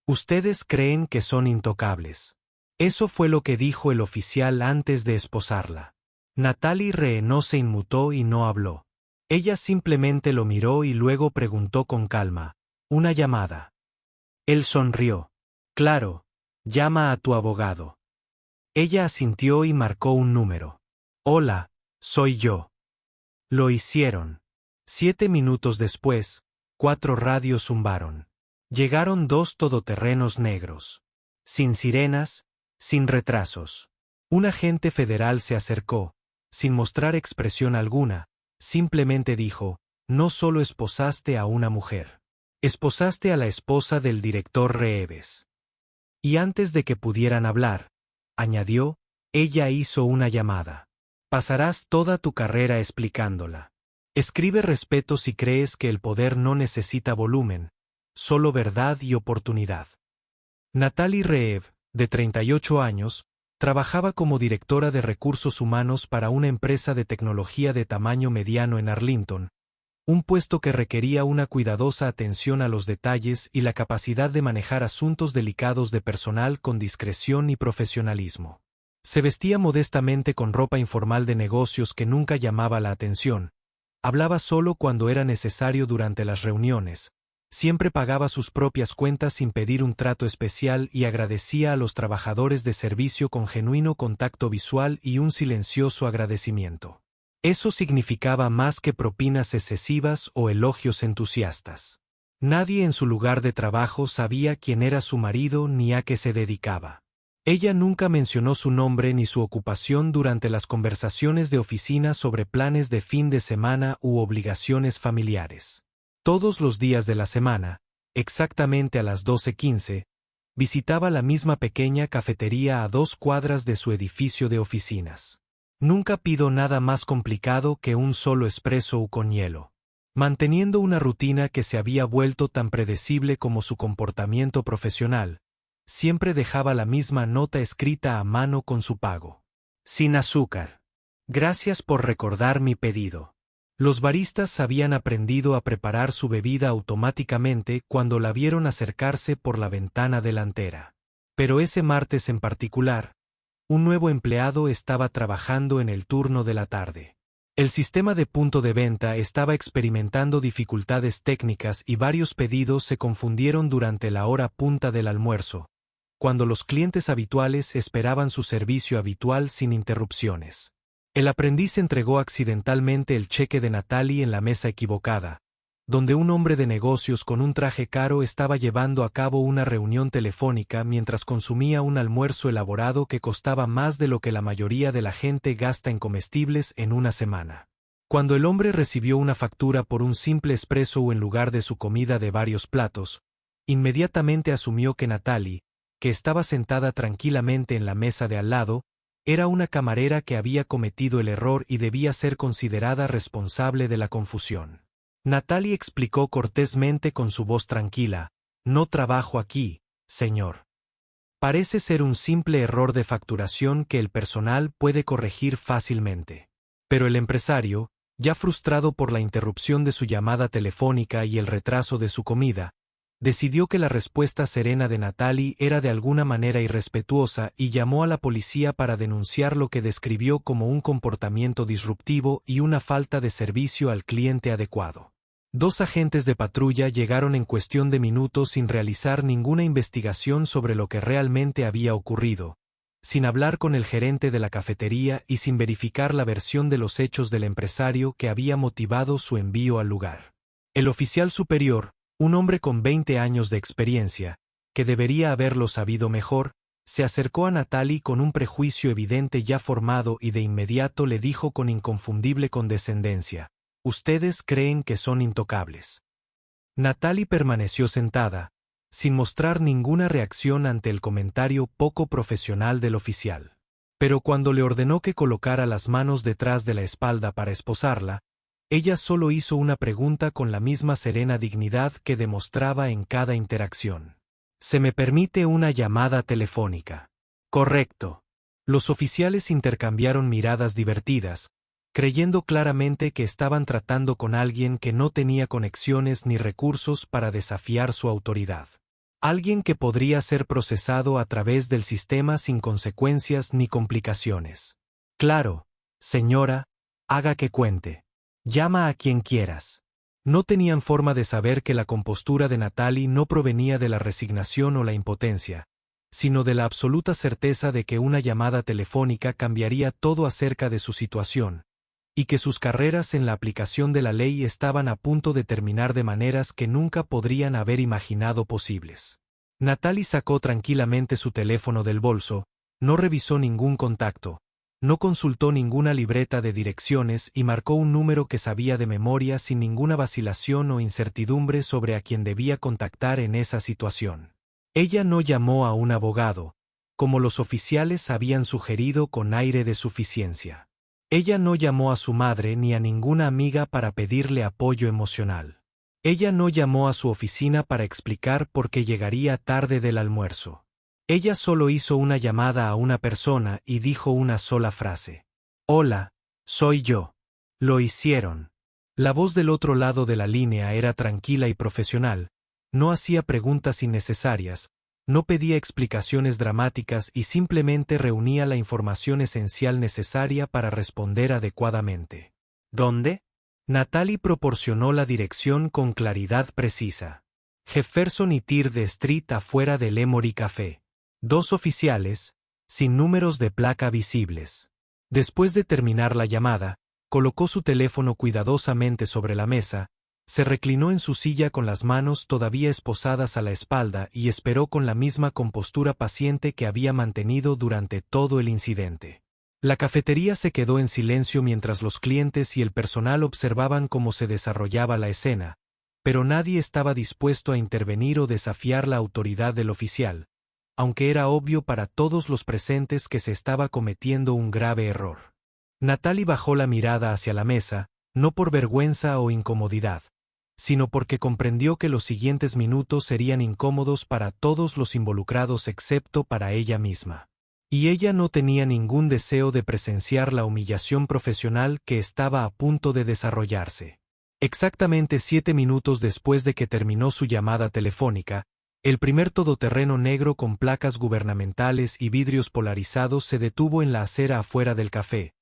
Ustedes creen que son intocables. Eso fue lo que dijo el oficial antes de esposarla. Natalie Rehn no se inmutó y no habló. Ella simplemente lo miró y luego preguntó con calma, ¿una llamada? Él sonrió. Claro, llama a tu abogado. Ella asintió y marcó un número. Hola, soy yo. Lo hicieron. 7 minutos después, 4 radios zumbaron. Llegaron 2 todoterrenos negros. Sin sirenas, sin retrasos. Un agente federal se acercó, sin mostrar expresión alguna, simplemente dijo, no solo esposaste a una mujer. Esposaste a la esposa del director Reeves. Y antes de que pudieran hablar, añadió, ella hizo una llamada. Pasarás toda tu carrera explicándola. Escribe respeto si crees que el poder no necesita volumen, solo verdad y oportunidad. Natalie Rehn, de 38 años, trabajaba como directora de recursos humanos para una empresa de tecnología de tamaño mediano en Arlington, un puesto que requería una cuidadosa atención a los detalles y la capacidad de manejar asuntos delicados de personal con discreción y profesionalismo. Se vestía modestamente con ropa informal de negocios que nunca llamaba la atención, hablaba solo cuando era necesario durante las reuniones, siempre pagaba sus propias cuentas sin pedir un trato especial y agradecía a los trabajadores de servicio con genuino contacto visual y un silencioso agradecimiento. Eso significaba más que propinas excesivas o elogios entusiastas. Nadie en su lugar de trabajo sabía quién era su marido ni a qué se dedicaba. Ella nunca mencionó su nombre ni su ocupación durante las conversaciones de oficina sobre planes de fin de semana u obligaciones familiares. Todos los días de la semana, exactamente a las 12:15, visitaba la misma pequeña cafetería a 2 cuadras de su edificio de oficinas. Nunca pido nada más complicado que un solo espresso o con hielo. Manteniendo una rutina que se había vuelto tan predecible como su comportamiento profesional, siempre dejaba la misma nota escrita a mano con su pago. Sin azúcar. Gracias por recordar mi pedido. Los baristas habían aprendido a preparar su bebida automáticamente cuando la vieron acercarse por la ventana delantera. Pero ese martes en particular, un nuevo empleado estaba trabajando en el turno de la tarde. El sistema de punto de venta estaba experimentando dificultades técnicas y varios pedidos se confundieron durante la hora punta del almuerzo, cuando los clientes habituales esperaban su servicio habitual sin interrupciones. El aprendiz entregó accidentalmente el cheque de Natalie en la mesa equivocada, donde un hombre de negocios con un traje caro estaba llevando a cabo una reunión telefónica mientras consumía un almuerzo elaborado que costaba más de lo que la mayoría de la gente gasta en comestibles en una semana. Cuando el hombre recibió una factura por un simple espresso en lugar de su comida de varios platos, inmediatamente asumió que Natalie, que estaba sentada tranquilamente en la mesa de al lado, era una camarera que había cometido el error y debía ser considerada responsable de la confusión. Natalie explicó cortésmente con su voz tranquila, no trabajo aquí, señor. Parece ser un simple error de facturación que el personal puede corregir fácilmente. Pero el empresario, ya frustrado por la interrupción de su llamada telefónica y el retraso de su comida, decidió que la respuesta serena de Natalie era de alguna manera irrespetuosa y llamó a la policía para denunciar lo que describió como un comportamiento disruptivo y una falta de servicio al cliente adecuado. 2 agentes de patrulla llegaron en cuestión de minutos sin realizar ninguna investigación sobre lo que realmente había ocurrido, sin hablar con el gerente de la cafetería y sin verificar la versión de los hechos del empresario que había motivado su envío al lugar. El oficial superior, un hombre con 20 años de experiencia, que debería haberlo sabido mejor, se acercó a Natalie con un prejuicio evidente ya formado y de inmediato le dijo con inconfundible condescendencia, «Ustedes creen que son intocables». Natalie permaneció sentada, sin mostrar ninguna reacción ante el comentario poco profesional del oficial. Pero cuando le ordenó que colocara las manos detrás de la espalda para esposarla, ella solo hizo una pregunta con la misma serena dignidad que demostraba en cada interacción. «¿Se me permite una llamada telefónica?» «Correcto». Los oficiales intercambiaron miradas divertidas, creyendo claramente que estaban tratando con alguien que no tenía conexiones ni recursos para desafiar su autoridad. Alguien que podría ser procesado a través del sistema sin consecuencias ni complicaciones. Claro, señora, haga que cuente. Llama a quien quieras. No tenían forma de saber que la compostura de Natalie no provenía de la resignación o la impotencia, sino de la absoluta certeza de que una llamada telefónica cambiaría todo acerca de su situación, y que sus carreras en la aplicación de la ley estaban a punto de terminar de maneras que nunca podrían haber imaginado posibles. Natalie sacó tranquilamente su teléfono del bolso, no revisó ningún contacto, no consultó ninguna libreta de direcciones y marcó un número que sabía de memoria sin ninguna vacilación o incertidumbre sobre a quién debía contactar en esa situación. Ella no llamó a un abogado, como los oficiales habían sugerido con aire de suficiencia. Ella no llamó a su madre ni a ninguna amiga para pedirle apoyo emocional. Ella no llamó a su oficina para explicar por qué llegaría tarde del almuerzo. Ella solo hizo una llamada a una persona y dijo una sola frase. Hola, soy yo. Lo hicieron. La voz del otro lado de la línea era tranquila y profesional, no hacía preguntas innecesarias, no pedía explicaciones dramáticas y simplemente reunía la información esencial necesaria para responder adecuadamente. ¿Dónde? Natalie proporcionó la dirección con claridad precisa. Jefferson y Third Street afuera del Emory Café. 2 oficiales, sin números de placa visibles. Después de terminar la llamada, colocó su teléfono cuidadosamente sobre la mesa, se reclinó en su silla con las manos todavía esposadas a la espalda y esperó con la misma compostura paciente que había mantenido durante todo el incidente. La cafetería se quedó en silencio mientras los clientes y el personal observaban cómo se desarrollaba la escena, pero nadie estaba dispuesto a intervenir o desafiar la autoridad del oficial, aunque era obvio para todos los presentes que se estaba cometiendo un grave error. Natalie bajó la mirada hacia la mesa, no por vergüenza o incomodidad, sino porque comprendió que los siguientes minutos serían incómodos para todos los involucrados excepto para ella misma. Y ella no tenía ningún deseo de presenciar la humillación profesional que estaba a punto de desarrollarse. Exactamente 7 minutos después de que terminó su llamada telefónica, el primer todoterreno negro con placas gubernamentales y vidrios polarizados se detuvo en la acera afuera del café,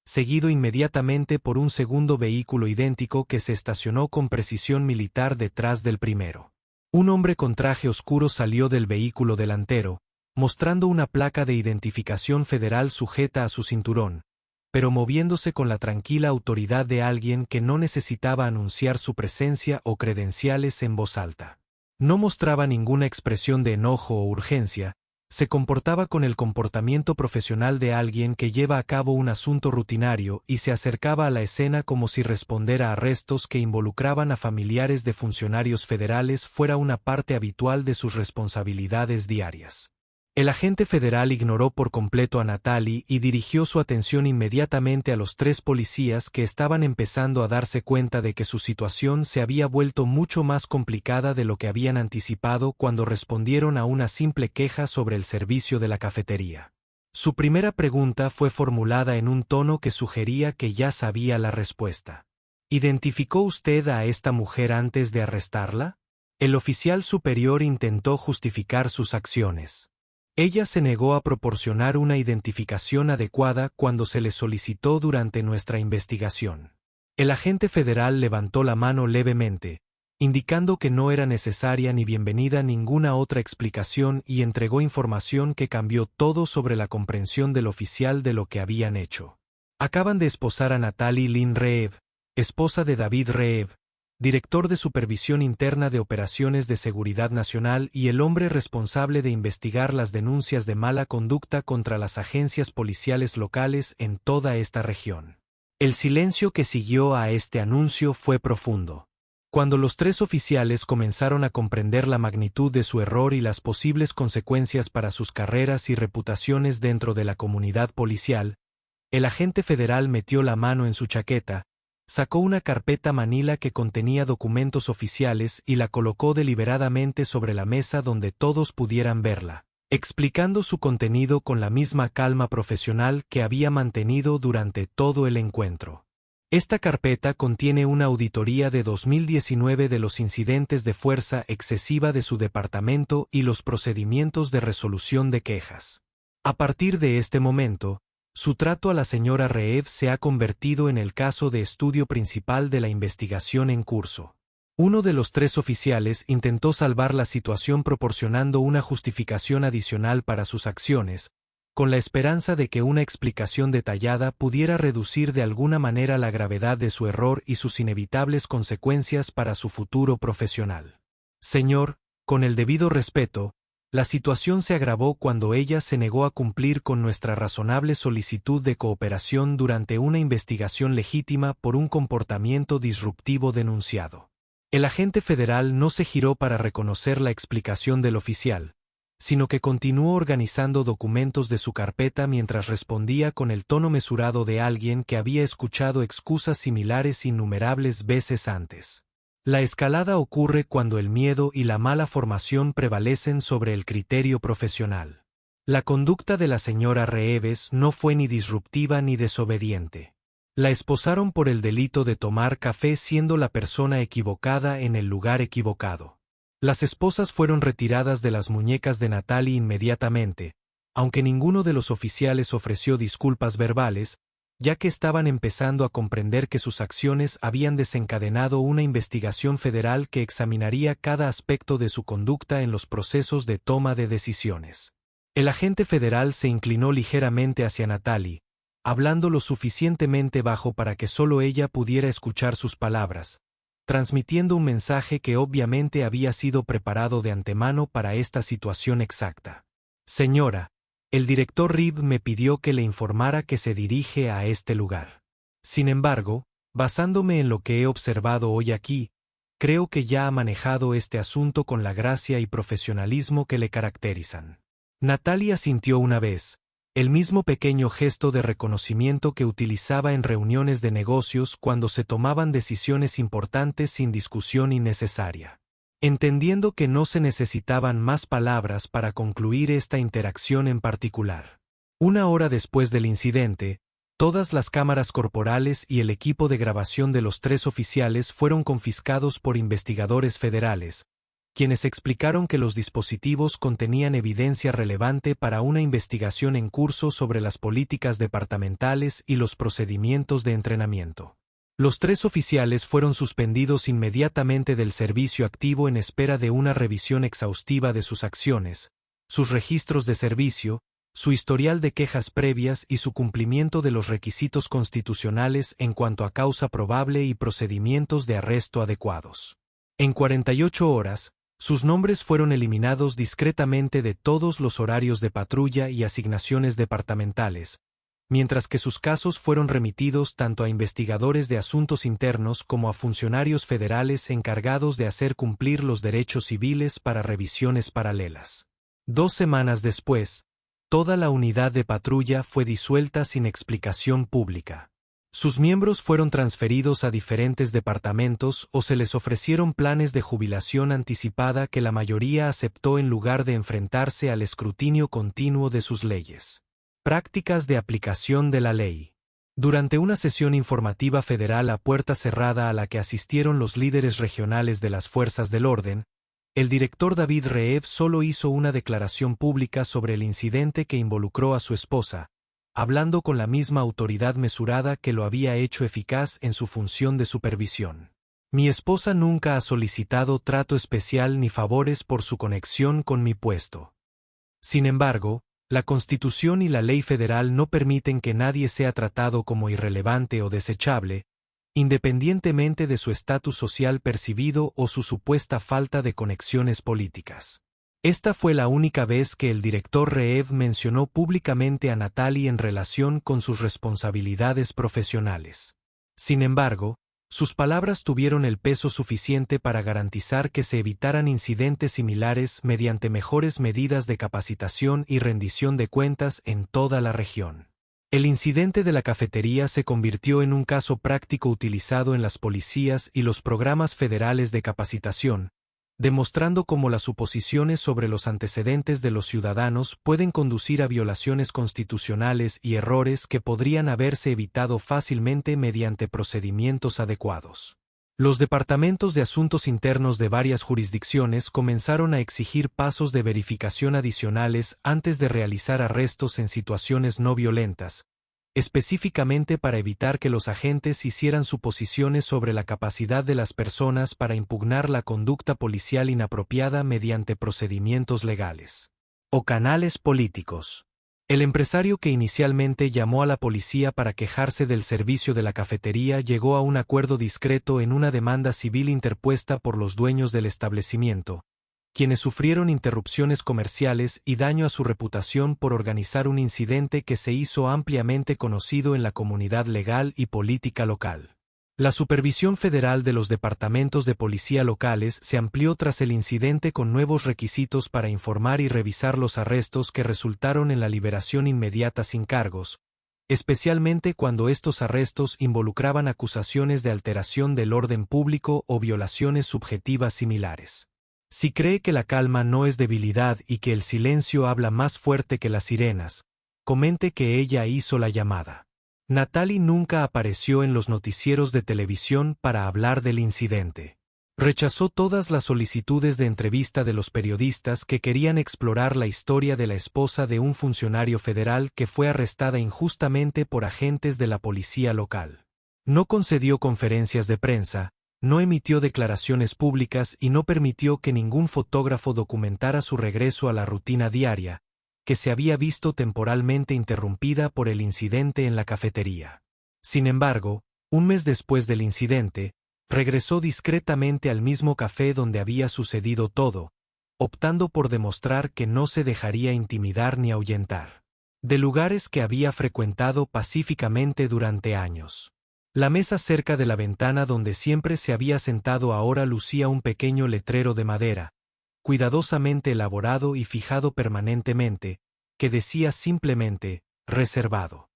seguido inmediatamente por un segundo vehículo idéntico que se estacionó con precisión militar detrás del primero. Un hombre con traje oscuro salió del vehículo delantero, mostrando una placa de identificación federal sujeta a su cinturón, pero moviéndose con la tranquila autoridad de alguien que no necesitaba anunciar su presencia o credenciales en voz alta. No mostraba ninguna expresión de enojo o urgencia, se comportaba con el comportamiento profesional de alguien que lleva a cabo un asunto rutinario y se acercaba a la escena como si responder a arrestos que involucraban a familiares de funcionarios federales fuera una parte habitual de sus responsabilidades diarias. El agente federal ignoró por completo a Natalie y dirigió su atención inmediatamente a los 3 policías que estaban empezando a darse cuenta de que su situación se había vuelto mucho más complicada de lo que habían anticipado cuando respondieron a una simple queja sobre el servicio de la cafetería. Su primera pregunta fue formulada en un tono que sugería que ya sabía la respuesta. ¿Identificó usted a esta mujer antes de arrestarla? El oficial superior intentó justificar sus acciones. Ella se negó a proporcionar una identificación adecuada cuando se le solicitó durante nuestra investigación. El agente federal levantó la mano levemente, indicando que no era necesaria ni bienvenida ninguna otra explicación y entregó información que cambió todo sobre la comprensión del oficial de lo que habían hecho. Acaban de esposar a Natalie Lynn Reev, esposa de David Reev, director de Supervisión Interna de Operaciones de Seguridad Nacional y el hombre responsable de investigar las denuncias de mala conducta contra las agencias policiales locales en toda esta región. El silencio que siguió a este anuncio fue profundo. Cuando los 3 oficiales comenzaron a comprender la magnitud de su error y las posibles consecuencias para sus carreras y reputaciones dentro de la comunidad policial, el agente federal metió la mano en su chaqueta, sacó una carpeta manila que contenía documentos oficiales y la colocó deliberadamente sobre la mesa donde todos pudieran verla, explicando su contenido con la misma calma profesional que había mantenido durante todo el encuentro. Esta carpeta contiene una auditoría de 2019 de los incidentes de fuerza excesiva de su departamento y los procedimientos de resolución de quejas. A partir de este momento, su trato a la señora Reeves se ha convertido en el caso de estudio principal de la investigación en curso. Uno de los 3 oficiales intentó salvar la situación proporcionando una justificación adicional para sus acciones, con la esperanza de que una explicación detallada pudiera reducir de alguna manera la gravedad de su error y sus inevitables consecuencias para su futuro profesional. Señor, con el debido respeto, la situación se agravó cuando ella se negó a cumplir con nuestra razonable solicitud de cooperación durante una investigación legítima por un comportamiento disruptivo denunciado. El agente federal no se giró para reconocer la explicación del oficial, sino que continuó organizando documentos de su carpeta mientras respondía con el tono mesurado de alguien que había escuchado excusas similares innumerables veces antes. La escalada ocurre cuando el miedo y la mala formación prevalecen sobre el criterio profesional. La conducta de la señora Reeves no fue ni disruptiva ni desobediente. La esposaron por el delito de tomar café siendo la persona equivocada en el lugar equivocado. Las esposas fueron retiradas de las muñecas de Natalie inmediatamente, aunque ninguno de los oficiales ofreció disculpas verbales, ya que estaban empezando a comprender que sus acciones habían desencadenado una investigación federal que examinaría cada aspecto de su conducta en los procesos de toma de decisiones. El agente federal se inclinó ligeramente hacia Natalie, hablando lo suficientemente bajo para que solo ella pudiera escuchar sus palabras, transmitiendo un mensaje que obviamente había sido preparado de antemano para esta situación exacta. Señora, el director Reeve me pidió que le informara que se dirige a este lugar. Sin embargo, basándome en lo que he observado hoy aquí, creo que ya ha manejado este asunto con la gracia y profesionalismo que le caracterizan. Natalia sintió una vez, el mismo pequeño gesto de reconocimiento que utilizaba en reuniones de negocios cuando se tomaban decisiones importantes sin discusión innecesaria. Entendiendo que no se necesitaban más palabras para concluir esta interacción en particular. 1 hora después del incidente, todas las cámaras corporales y el equipo de grabación de los 3 oficiales fueron confiscados por investigadores federales, quienes explicaron que los dispositivos contenían evidencia relevante para una investigación en curso sobre las políticas departamentales y los procedimientos de entrenamiento. Los 3 oficiales fueron suspendidos inmediatamente del servicio activo en espera de una revisión exhaustiva de sus acciones, sus registros de servicio, su historial de quejas previas y su cumplimiento de los requisitos constitucionales en cuanto a causa probable y procedimientos de arresto adecuados. En 48 horas, sus nombres fueron eliminados discretamente de todos los horarios de patrulla y asignaciones departamentales, mientras que sus casos fueron remitidos tanto a investigadores de asuntos internos como a funcionarios federales encargados de hacer cumplir los derechos civiles para revisiones paralelas. 2 semanas después, toda la unidad de patrulla fue disuelta sin explicación pública. Sus miembros fueron transferidos a diferentes departamentos o se les ofrecieron planes de jubilación anticipada que la mayoría aceptó en lugar de enfrentarse al escrutinio continuo de sus leyes. Prácticas de aplicación de la ley. Durante una sesión informativa federal a puerta cerrada a la que asistieron los líderes regionales de las fuerzas del orden, el director David Reeves solo hizo una declaración pública sobre el incidente que involucró a su esposa, hablando con la misma autoridad mesurada que lo había hecho eficaz en su función de supervisión. Mi esposa nunca ha solicitado trato especial ni favores por su conexión con mi puesto. Sin embargo, la Constitución y la ley federal no permiten que nadie sea tratado como irrelevante o desechable, independientemente de su estatus social percibido o su supuesta falta de conexiones políticas. Esta fue la única vez que el director Reeves mencionó públicamente a Natalie en relación con sus responsabilidades profesionales. Sin embargo, sus palabras tuvieron el peso suficiente para garantizar que se evitaran incidentes similares mediante mejores medidas de capacitación y rendición de cuentas en toda la región. El incidente de la cafetería se convirtió en un caso práctico utilizado en las policías y los programas federales de capacitación, demostrando cómo las suposiciones sobre los antecedentes de los ciudadanos pueden conducir a violaciones constitucionales y errores que podrían haberse evitado fácilmente mediante procedimientos adecuados. Los departamentos de asuntos internos de varias jurisdicciones comenzaron a exigir pasos de verificación adicionales antes de realizar arrestos en situaciones no violentas, específicamente para evitar que los agentes hicieran suposiciones sobre la capacidad de las personas para impugnar la conducta policial inapropiada mediante procedimientos legales o canales políticos. El empresario que inicialmente llamó a la policía para quejarse del servicio de la cafetería llegó a un acuerdo discreto en una demanda civil interpuesta por los dueños del establecimiento, quienes sufrieron interrupciones comerciales y daño a su reputación por organizar un incidente que se hizo ampliamente conocido en la comunidad legal y política local. La supervisión federal de los departamentos de policía locales se amplió tras el incidente con nuevos requisitos para informar y revisar los arrestos que resultaron en la liberación inmediata sin cargos, especialmente cuando estos arrestos involucraban acusaciones de alteración del orden público o violaciones subjetivas similares. Si cree que la calma no es debilidad y que el silencio habla más fuerte que las sirenas, comente que ella hizo la llamada. Natalie nunca apareció en los noticieros de televisión para hablar del incidente. Rechazó todas las solicitudes de entrevista de los periodistas que querían explorar la historia de la esposa de un funcionario federal que fue arrestada injustamente por agentes de la policía local. No concedió conferencias de prensa, no emitió declaraciones públicas y no permitió que ningún fotógrafo documentara su regreso a la rutina diaria, que se había visto temporalmente interrumpida por el incidente en la cafetería. Sin embargo, un mes después del incidente, regresó discretamente al mismo café donde había sucedido todo, optando por demostrar que no se dejaría intimidar ni ahuyentar. De lugares que había frecuentado pacíficamente durante años. La mesa cerca de la ventana donde siempre se había sentado ahora lucía un pequeño letrero de madera, cuidadosamente elaborado y fijado permanentemente, que decía simplemente, reservado.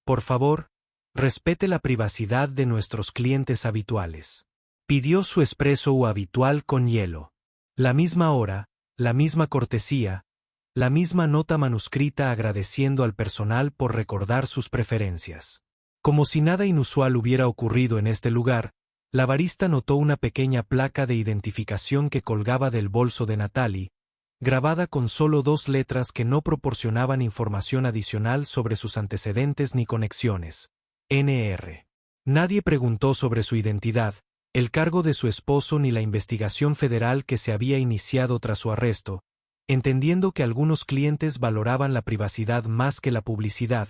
Por favor, respete la privacidad de nuestros clientes habituales. Pidió su espresso habitual con hielo. La misma hora, la misma cortesía, la misma nota manuscrita agradeciendo al personal por recordar sus preferencias. Como si nada inusual hubiera ocurrido en este lugar, la barista notó una pequeña placa de identificación que colgaba del bolso de Natalie, grabada con solo 2 letras que no proporcionaban información adicional sobre sus antecedentes ni conexiones. N.R. Nadie preguntó sobre su identidad, el cargo de su esposo ni la investigación federal que se había iniciado tras su arresto, entendiendo que algunos clientes valoraban la privacidad más que la publicidad,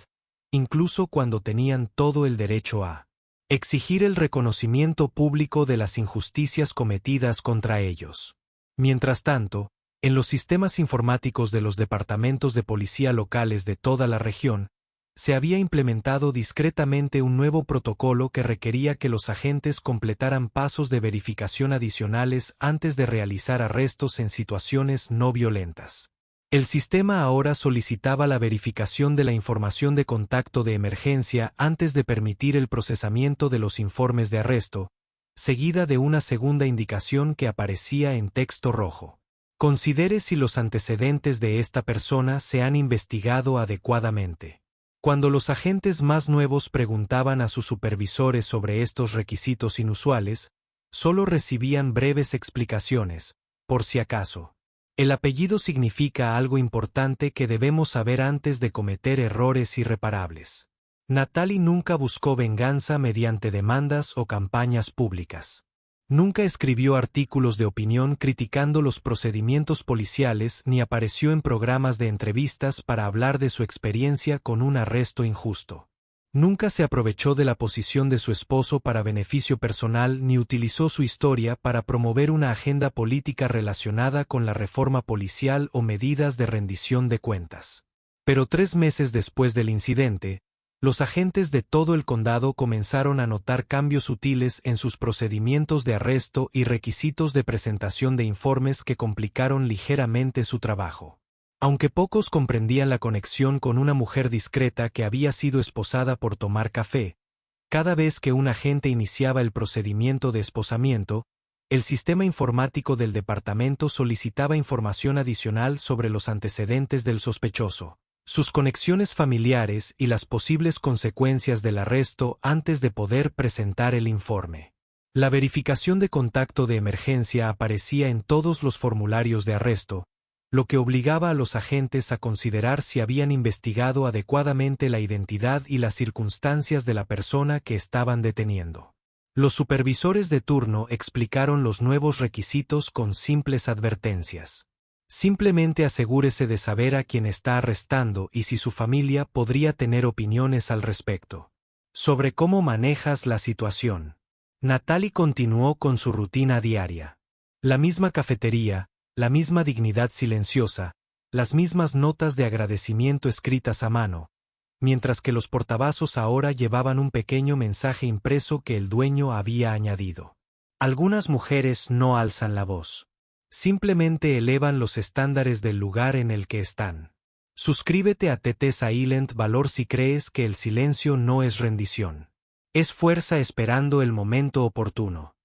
incluso cuando tenían todo el derecho a exigir el reconocimiento público de las injusticias cometidas contra ellos. Mientras tanto, en los sistemas informáticos de los departamentos de policía locales de toda la región, se había implementado discretamente un nuevo protocolo que requería que los agentes completaran pasos de verificación adicionales antes de realizar arrestos en situaciones no violentas. El sistema ahora solicitaba la verificación de la información de contacto de emergencia antes de permitir el procesamiento de los informes de arresto, seguida de una segunda indicación que aparecía en texto rojo. Considere si los antecedentes de esta persona se han investigado adecuadamente. Cuando los agentes más nuevos preguntaban a sus supervisores sobre estos requisitos inusuales, solo recibían breves explicaciones, por si acaso. El apellido significa algo importante que debemos saber antes de cometer errores irreparables. Natalie nunca buscó venganza mediante demandas o campañas públicas. Nunca escribió artículos de opinión criticando los procedimientos policiales ni apareció en programas de entrevistas para hablar de su experiencia con un arresto injusto. Nunca se aprovechó de la posición de su esposo para beneficio personal ni utilizó su historia para promover una agenda política relacionada con la reforma policial o medidas de rendición de cuentas. Pero 3 meses después del incidente, los agentes de todo el condado comenzaron a notar cambios sutiles en sus procedimientos de arresto y requisitos de presentación de informes que complicaron ligeramente su trabajo. Aunque pocos comprendían la conexión con una mujer discreta que había sido esposada por tomar café, cada vez que un agente iniciaba el procedimiento de esposamiento, El sistema informático del departamento solicitaba información adicional sobre los antecedentes del sospechoso, sus conexiones familiares y las posibles consecuencias del arresto antes de poder presentar el informe. La verificación de contacto de emergencia aparecía en todos los formularios de arresto, lo que obligaba a los agentes a considerar si habían investigado adecuadamente la identidad y las circunstancias de la persona que estaban deteniendo. Los supervisores de turno explicaron los nuevos requisitos con simples advertencias. Simplemente asegúrese de saber a quién está arrestando y si su familia podría tener opiniones al respecto. Sobre cómo manejas la situación. Natalie continuó con su rutina diaria. La misma cafetería, la misma dignidad silenciosa, las mismas notas de agradecimiento escritas a mano, mientras que los portavasos ahora llevaban un pequeño mensaje impreso que el dueño había añadido. Algunas mujeres no alzan la voz. Simplemente elevan los estándares del lugar en el que están. Suscríbete a TT Silent Valor si crees que el silencio no es rendición. Es fuerza esperando el momento oportuno.